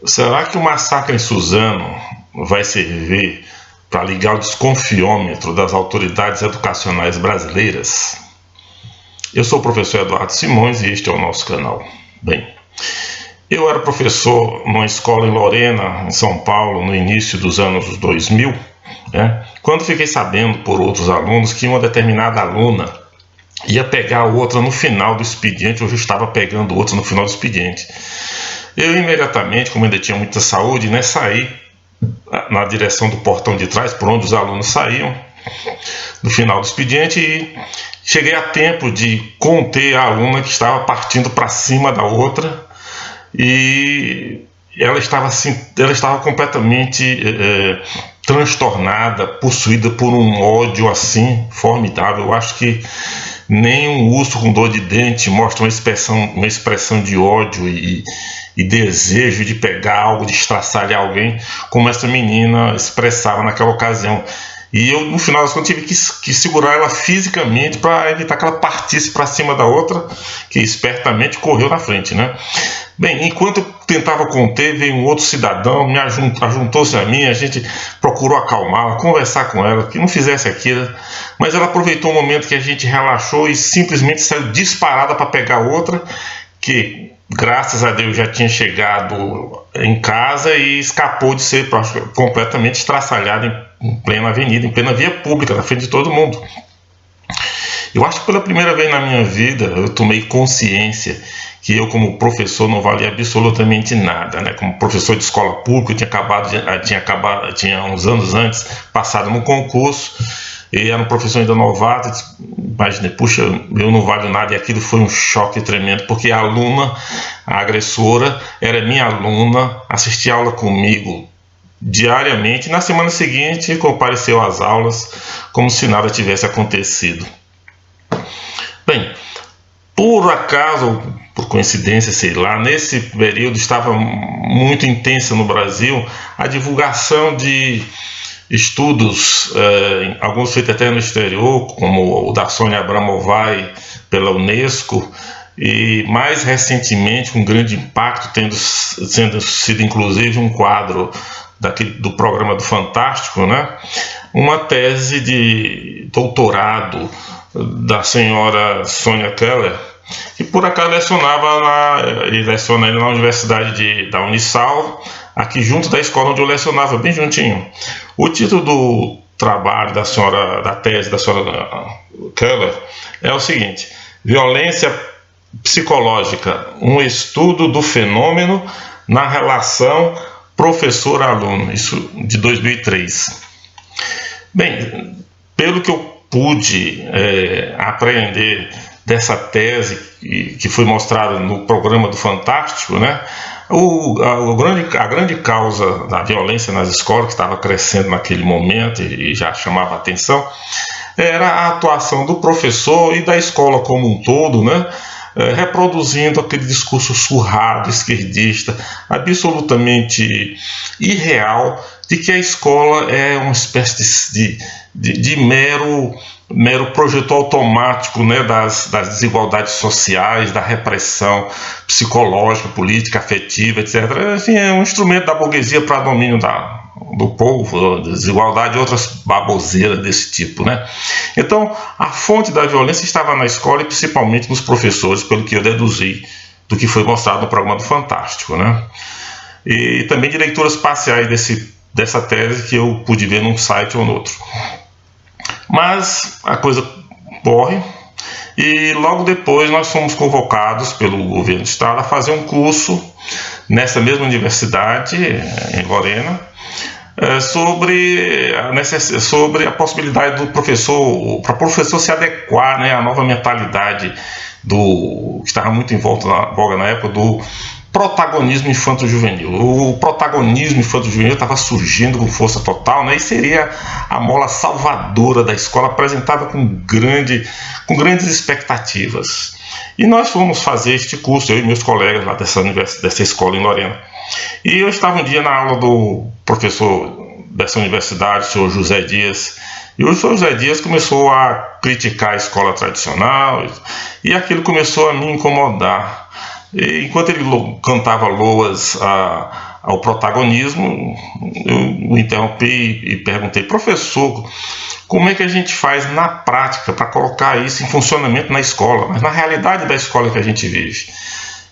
Será que o massacre em Suzano vai servir para ligar o desconfiômetro das autoridades educacionais brasileiras? Eu sou o professor Eduardo Simões e este é o nosso canal. Bem, eu era professor numa escola em Lorena, em São Paulo, no início dos anos 2000, quando fiquei sabendo por outros alunos que uma determinada aluna ia pegar a outra no final do expediente, ou já estava pegando outra no final do expediente. Eu imediatamente, como ainda tinha muita saúde, saí na direção do portão de trás, por onde os alunos saíam, no final do expediente, e cheguei a tempo de conter a aluna que estava partindo para cima da outra, e ela estava completamente transtornada, possuída por um ódio assim formidável. Eu acho que nem um urso com dor de dente mostra uma expressão de ódio e desejo de pegar algo, de estraçalhar alguém, como essa menina expressava naquela ocasião. E eu, no final das contas, tive que segurar ela fisicamente para evitar que ela partisse para cima da outra, que espertamente correu na frente, Bem, enquanto eu tentava conter, veio um outro cidadão, juntou-se a mim, a gente procurou acalmá-la, conversar com ela, que não fizesse aquilo, mas ela aproveitou o momento que a gente relaxou e simplesmente saiu disparada para pegar outra, que graças a Deus já tinha chegado em casa e escapou de ser completamente estraçalhada em plena avenida, em plena via pública, na frente de todo mundo. Eu acho que pela primeira vez na minha vida eu tomei consciência que eu, como professor, não valia absolutamente nada, Como professor de escola pública, eu tinha uns anos antes passado no concurso, e era um professor ainda novato. Imaginei, puxa, eu não valho nada, e aquilo foi um choque tremendo, porque a aluna, a agressora, era minha aluna, assistia aula comigo diariamente, na semana seguinte compareceu às aulas como se nada tivesse acontecido. Bem, por acaso, por coincidência, sei lá, nesse período estava muito intensa no Brasil a divulgação de estudos, alguns feitos até no exterior, como o da Sônia Abramovay pela Unesco, e mais recentemente, com grande impacto, tendo sido inclusive um quadro do programa do Fantástico, uma tese de doutorado da senhora Sonia Keller, que por acaso leciona ele na Universidade da Unisal, aqui junto da escola onde eu lecionava, bem juntinho. O título do trabalho da tese da senhora Keller é o seguinte: Violência Psicológica, um estudo do fenômeno na relação professor-aluno, isso de 2003. Bem, pelo que eu pude apreender dessa tese que foi mostrada no programa do Fantástico, a grande causa da violência nas escolas, que estava crescendo naquele momento e já chamava a atenção, era a atuação do professor e da escola como um todo, reproduzindo aquele discurso surrado, esquerdista, absolutamente irreal, de que a escola é uma espécie de mero projeto automático, das desigualdades sociais, da repressão psicológica, política, afetiva, etc. Enfim, é um instrumento da burguesia para domínio do povo, desigualdade e outras baboseiras desse tipo, Então, a fonte da violência estava na escola e principalmente nos professores, pelo que eu deduzi do que foi mostrado no programa do Fantástico, E também de leituras parciais dessa tese que eu pude ver num site ou no outro. Mas a coisa corre, e logo depois nós fomos convocados pelo governo do estado a fazer um curso nessa mesma universidade, em Lorena, sobre a possibilidade para o professor se adequar à nova mentalidade que estava muito em voga na época, do protagonismo infanto-juvenil. O protagonismo infanto-juvenil estava surgindo com força total, e seria a mola salvadora da escola, apresentada com grandes expectativas. E nós fomos fazer este curso, eu e meus colegas lá dessa escola em Lorena. E eu estava um dia na aula do professor dessa universidade, o senhor José Dias, e o senhor José Dias começou a criticar a escola tradicional, e aquilo começou a me incomodar. E, enquanto ele cantava loas ao protagonismo, eu o interrompi e perguntei: professor, como é que a gente faz na prática para colocar isso em funcionamento na escola, mas na realidade da escola que a gente vive?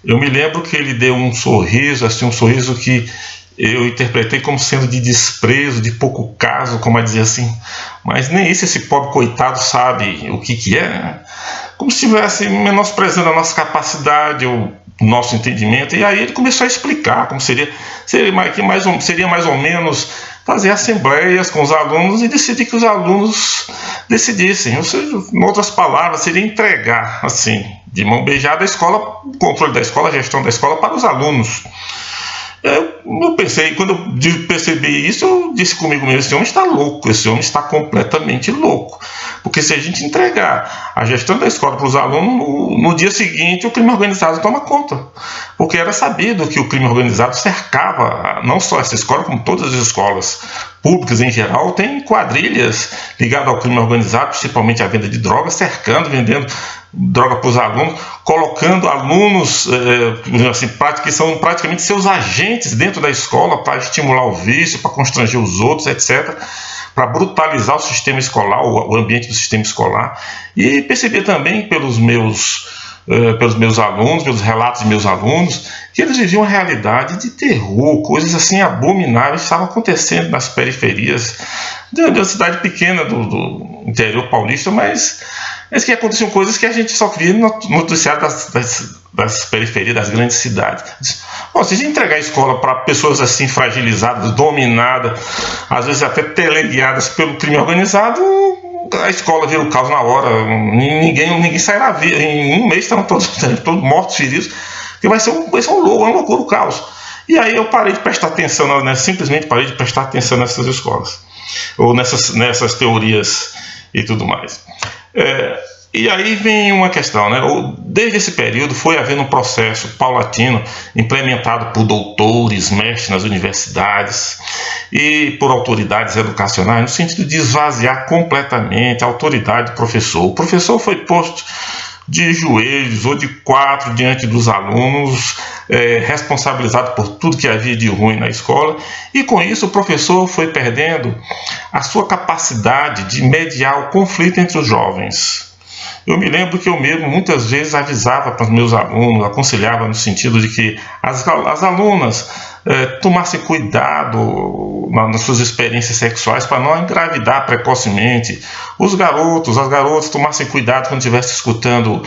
Eu me lembro que ele deu um sorriso, assim, um sorriso que eu interpretei como sendo de desprezo, de pouco caso, como a dizer assim, mas nem isso esse pobre coitado sabe o que é, né? Como se estivesse menosprezando a nossa capacidade, o nosso entendimento. E aí ele começou a explicar como seria mais ou menos fazer assembleias com os alunos e decidir que os alunos decidissem. Ou seja, em outras palavras, seria entregar, assim, de mão beijada a escola, o controle da escola, a gestão da escola para os alunos. Eu pensei, quando eu percebi isso, eu disse comigo mesmo: esse homem está louco, esse homem está completamente louco. Porque se a gente entregar a gestão da escola para os alunos, no dia seguinte o crime organizado toma conta. Porque era sabido que o crime organizado cercava não só essa escola, como todas as escolas públicas em geral. Tem quadrilhas ligadas ao crime organizado, principalmente à venda de drogas, cercando, vendendo droga para os alunos, colocando alunos assim, que são praticamente seus agentes dentro da escola para estimular o vício, para constranger os outros, etc., para brutalizar o sistema escolar, o ambiente do sistema escolar. E percebi também pelos meus alunos, pelos relatos de meus alunos, que eles viviam uma realidade de terror, coisas assim abomináveis estavam acontecendo nas periferias de uma cidade pequena do interior paulista, mas que aconteciam coisas que a gente só via no noticiário das periferias, das grandes cidades. Bom, se a gente entregar a escola para pessoas assim fragilizadas, dominadas, às vezes até teleguiadas pelo crime organizado, a escola vira o caos na hora. Ninguém sairá vivo. Em um mês estão todos mortos, feridos, que vai ser uma loucura, o caos. E aí eu parei de prestar atenção, né? Simplesmente parei de prestar atenção nessas escolas, ou nessas teorias e tudo mais. E aí vem uma questão, né? Desde esse período foi havendo um processo paulatino implementado por doutores, mestres nas universidades e por autoridades educacionais, no sentido de esvaziar completamente a autoridade do professor. O professor foi posto de joelhos ou de quatro diante dos alunos, responsabilizado por tudo que havia de ruim na escola, e com isso o professor foi perdendo a sua capacidade de mediar o conflito entre os jovens. Eu me lembro que eu mesmo muitas vezes avisava para os meus alunos, aconselhava no sentido de que as alunas tomassem cuidado nas suas experiências sexuais para não engravidar precocemente. Os garotos, as garotas tomassem cuidado quando estivessem escutando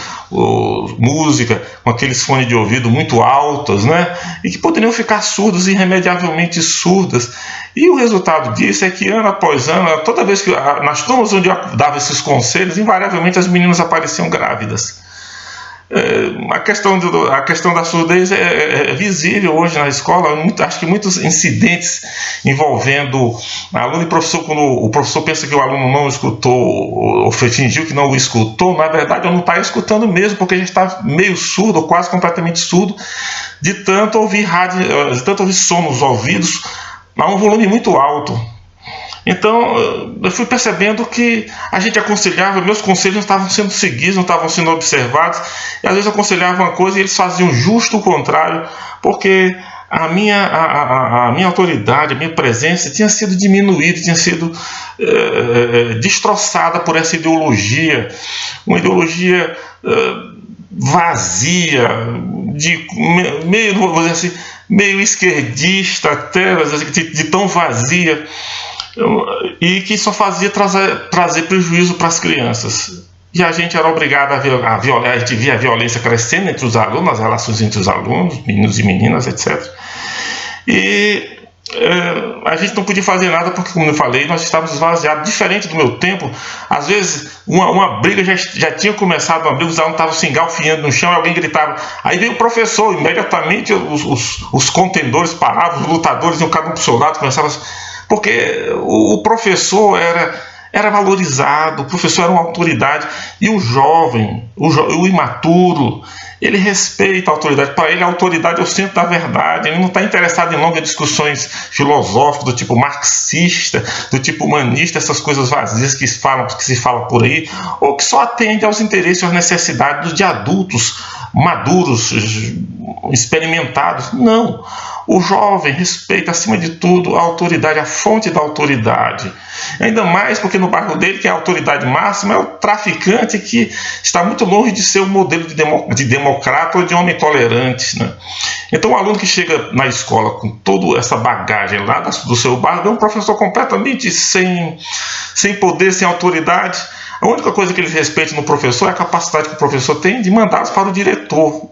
música com aqueles fones de ouvido muito altos, né? E que poderiam ficar surdas, irremediavelmente surdas. E o resultado disso é que ano após ano, toda vez que nas turmas onde eu dava esses conselhos, invariavelmente as meninas apareciam grávidas. A questão da surdez é visível hoje na escola. Acho que muitos incidentes envolvendo aluno e professor, quando o professor pensa que o aluno não escutou ou fingiu que não o escutou, na verdade ele não está escutando mesmo, porque a gente está meio surdo, ou quase completamente surdo, de tanto ouvir som nos ouvidos a um volume muito alto. Então eu fui percebendo que a gente aconselhava, meus conselhos não estavam sendo seguidos, não estavam sendo observados, e às vezes eu aconselhava uma coisa e eles faziam justo o contrário, porque a minha autoridade, a minha presença tinha sido diminuída, tinha sido destroçada por essa ideologia, uma ideologia vazia, vou dizer assim, meio esquerdista até, de tão vazia, e que só fazia trazer prejuízo para as crianças. E a gente era obrigado a gente via a violência crescendo entre os alunos, as relações entre os alunos, meninos e meninas, etc. E a gente não podia fazer nada porque, como eu falei, nós estávamos esvaziados. Diferente do meu tempo, às vezes uma briga já tinha começado, uma briga, os alunos estavam se engalfinhando no chão, alguém gritava, aí veio o professor, imediatamente os contendores paravam, os lutadores iam cada um para o seu lado, começavam porque o professor era valorizado, o professor era uma autoridade, e o jovem, o imaturo, ele respeita a autoridade. Para ele, a autoridade é o centro da verdade. Ele não está interessado em longas discussões filosóficas do tipo marxista, do tipo humanista, essas coisas vazias que se fala por aí, ou que só atende aos interesses e às necessidades de adultos maduros, experimentados. Não. O jovem respeita, acima de tudo, a autoridade, a fonte da autoridade. Ainda mais porque no bairro dele, que é a autoridade máxima, é o traficante, que está muito longe de ser um modelo de democrata ou de homem tolerante, né? Então, o aluno que chega na escola com toda essa bagagem lá do seu bairro, é um professor completamente sem poder, sem autoridade. A única coisa que eles respeitam no professor é a capacidade que o professor tem de mandá-los para o diretor.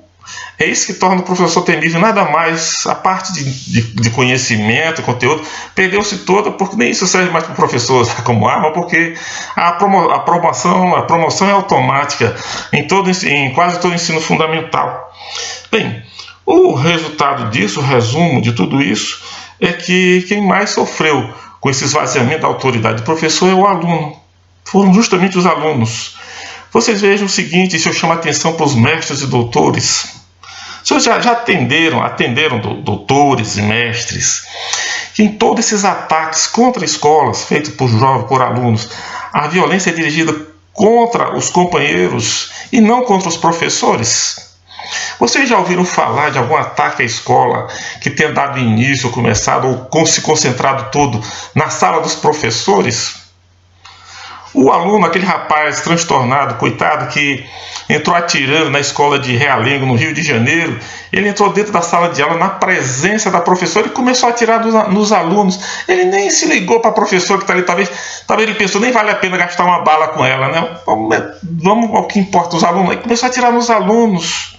É isso que torna o professor temível, nada mais. A parte de conhecimento, conteúdo, perdeu-se toda, porque nem isso serve mais para o professor usar como arma, porque a promoção é automática em quase todo o ensino fundamental. Bem, o resultado disso, o resumo de tudo isso, é que quem mais sofreu com esse esvaziamento da autoridade do professor é o aluno. Foram justamente os alunos. Vocês vejam o seguinte, se eu chamo a atenção para os mestres e doutores. Vocês já atenderam doutores e mestres, que em todos esses ataques contra escolas, feitos por jovens, por alunos, a violência é dirigida contra os companheiros e não contra os professores. Vocês já ouviram falar de algum ataque à escola que tenha dado início, começado ou se concentrado todo na sala dos professores? O aluno, aquele rapaz transtornado, coitado, que entrou atirando na escola de Realengo, no Rio de Janeiro, ele entrou dentro da sala de aula na presença da professora e começou a atirar nos alunos. Ele nem se ligou para a professora que está ali, talvez ele pensou, nem vale a pena gastar uma bala com ela, né? Vamos ao que importa, os alunos. Aí começou a atirar nos alunos.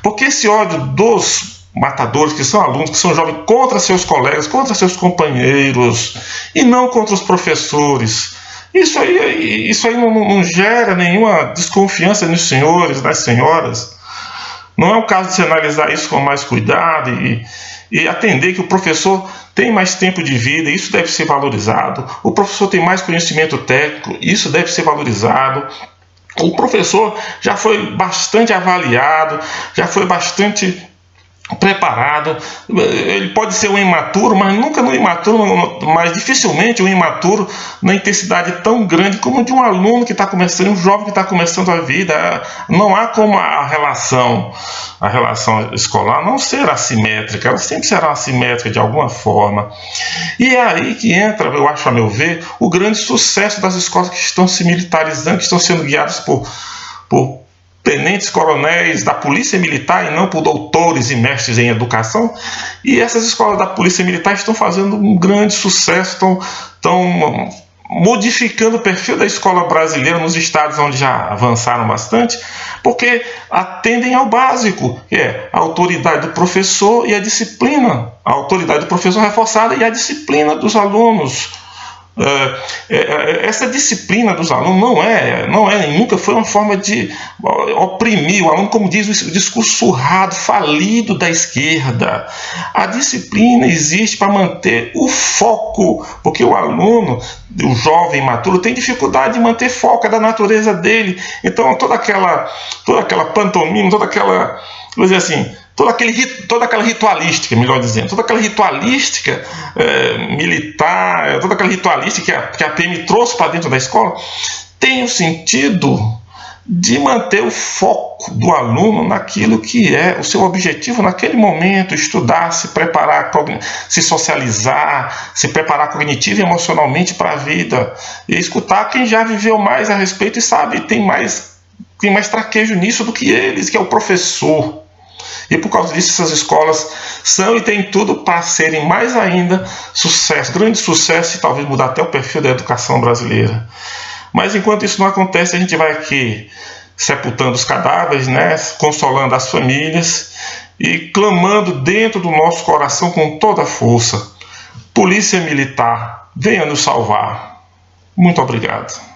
Porque esse ódio dos matadores, que são alunos, que são jovens, contra seus colegas, contra seus companheiros, e não contra os professores. Isso aí não gera nenhuma desconfiança nos senhores, nas senhoras. Não é o caso de se analisar isso com mais cuidado e atender que o professor tem mais tempo de vida, isso deve ser valorizado. O professor tem mais conhecimento técnico, isso deve ser valorizado. O professor já foi bastante avaliado, já foi bastante preparado. Ele pode ser um imaturo, mas nunca no imaturo, mas dificilmente um imaturo na intensidade tão grande como de um aluno que está começando, um jovem que está começando a vida. Não há como a relação escolar não ser assimétrica, ela sempre será assimétrica de alguma forma. E é aí que entra, eu acho, a meu ver, o grande sucesso das escolas que estão se militarizando, que estão sendo guiadas por tenentes coronéis da polícia militar e não por doutores e mestres em educação. E essas escolas da polícia militar estão fazendo um grande sucesso, estão modificando o perfil da escola brasileira nos estados onde já avançaram bastante, porque atendem ao básico, que é a autoridade do professor e a disciplina, a autoridade do professor reforçada e a disciplina dos alunos. Essa disciplina dos alunos não é nunca foi uma forma de oprimir o aluno, como diz o discurso surrado, falido da esquerda. A disciplina existe para manter o foco, porque o aluno, o jovem maturo, tem dificuldade de manter foco, é da natureza dele. Então toda aquela pantomima, toda aquela, vou dizer assim, toda aquela ritualística, melhor dizendo, toda aquela ritualística militar, toda aquela ritualística que a PM trouxe para dentro da escola, tem o sentido de manter o foco do aluno naquilo que é o seu objetivo naquele momento, estudar, se preparar, se socializar, se preparar cognitivo e emocionalmente para a vida, e escutar quem já viveu mais a respeito e sabe, tem mais traquejo nisso do que eles, que é o professor. E por causa disso essas escolas são e têm tudo para serem mais ainda sucesso, grande sucesso, e talvez mudar até o perfil da educação brasileira. Mas enquanto isso não acontece, a gente vai aqui sepultando os cadáveres, né, consolando as famílias e clamando dentro do nosso coração com toda a força: Polícia Militar, venha nos salvar. Muito obrigado.